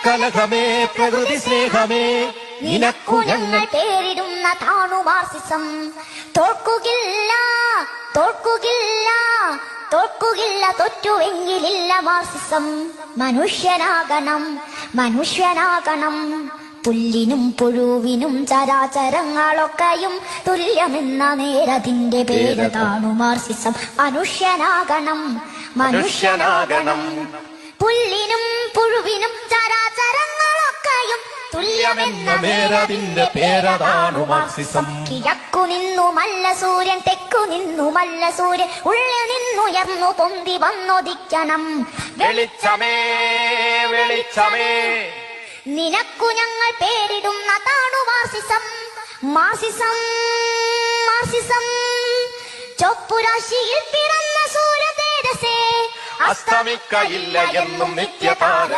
കലഹമേ പ്രകൃതി സ്നേഹമേ നിനക്കു ഞങ്ങൾ പേരിടുന്ന താണു മാർസിസം. തോൽക്കുകില്ല തോൽക്കുകില്ല തോൽക്കുകില്ല തോറ്റുവെങ്കിലില്ല മാർസിസം. മനുഷ്യനാകണം മനുഷ്യനാകണം, പുല്ലിനും പുഴുവിനും ചരാചരങ്ങളൊക്കെയും തുല്യമെന്ന നേരതിന്റെ പേര് താണു മാർസിസം. മനുഷ്യനാകണം മനുഷ്യനാകണം, പുല്ലിനും പുഴുവിനും ചരാചരങ്ങളൊക്കെയും തുല്യമെന്ന നേരതിന്റെ പേരാണു മാർസിസം. കിഴക്കു നിന്നുമല്ല സൂര്യൻ, തെക്കു നിന്നുമല്ല സൂര്യൻ, ഉള്ളിൽ നിന്നുയർന്നു പൊന്തി വന്നൊദിക്കണം. വെളിച്ചമേ വെളിച്ചമേ നിനക്കു ഞങ്ങൾ പേരിടുന്ന താണു മാർസിസം. മാർസിസം മാർസിസം, ചൊപ്പുരാശിയിൽ പിറന്ന സൂര്യ തേജസ്സേ, അസ്തമിക്കയില്ല എന്നും നിത്യതാര